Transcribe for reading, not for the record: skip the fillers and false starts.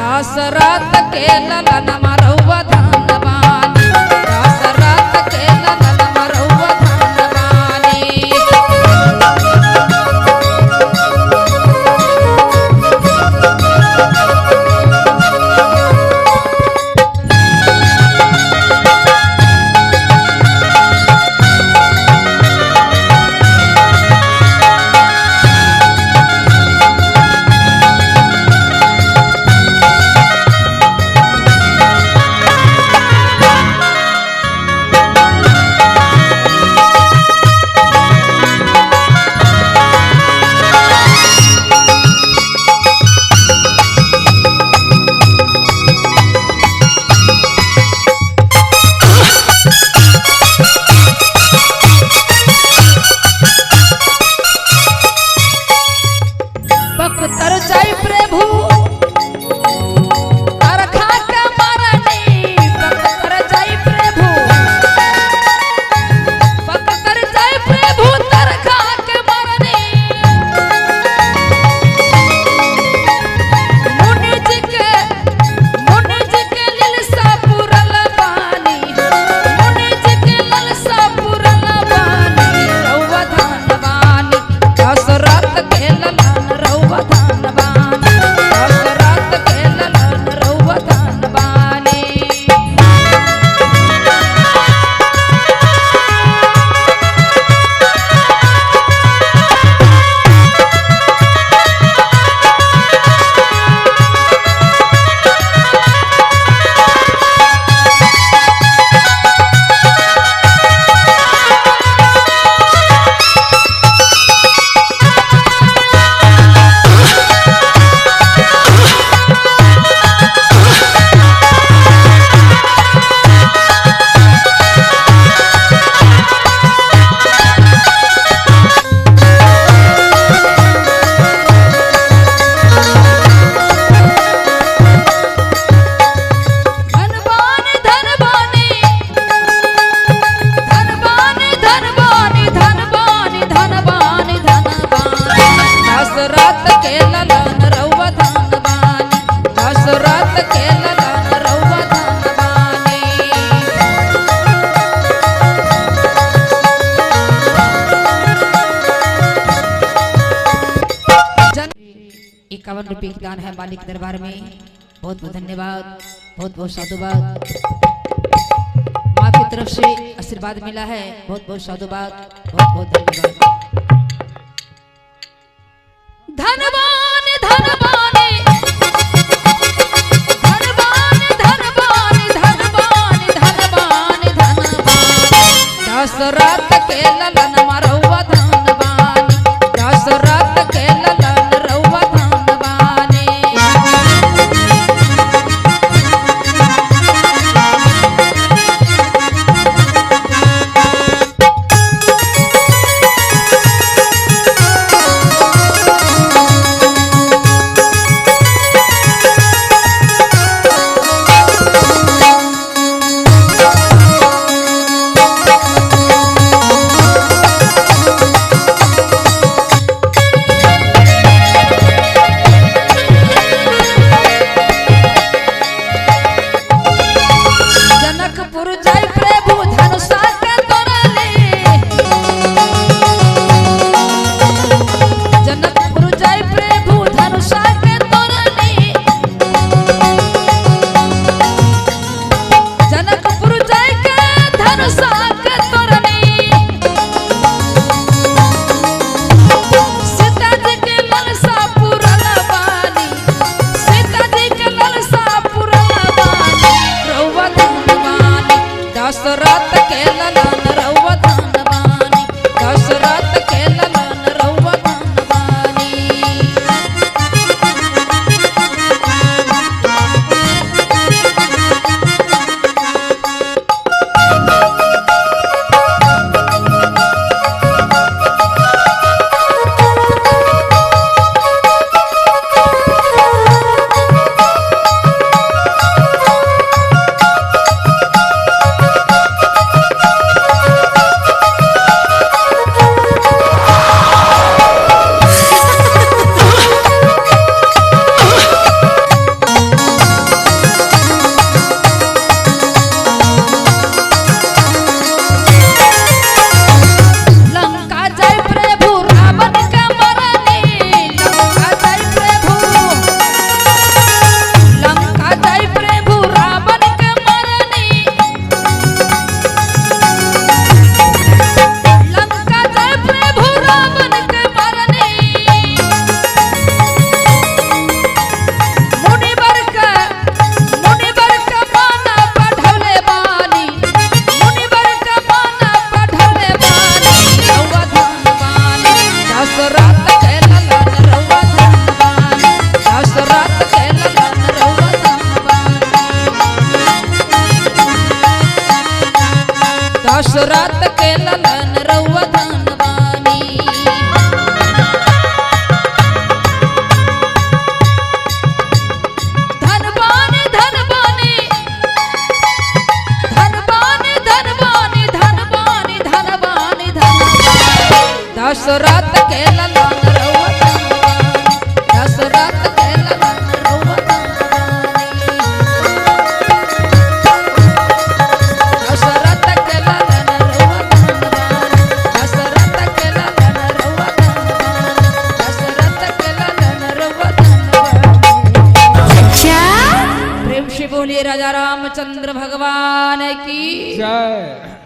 दशरथ के ललन मरौवा धनवानी, दशरथ के ललन मरौवा धनवानी। ₹51 की दान है मालिक दरबार में। बहुत बहुत धन्यवाद, बहुत बहुत साधुवाद। माँ की तरफ से आशीर्वाद मिला है, बहुत बहुत साधुवाद, बहुत बहुत धन्यवाद। धनवान धनवानी धनवान धनवानी धनवान धनवान धनवानी, दशरथ के ललन मरौवा धनवानी, दशरथ के ललन रौवा धनवानी। दशरथ के ललन रउआ धनवानी धनवानी धनवानी धनवानी धनवानी धनवानी धनवानी धनवानी दशरथ के ललन रउआ धनवानी दशरथ के ललन रउआ दशरथ के ललन रउआ धनवानी दशरथ के ललन रउआ धनवानी दशरथ के ललन रउआ धनवानी प्रेम से बोलिए राजा रामचंद्र भगवान की जय।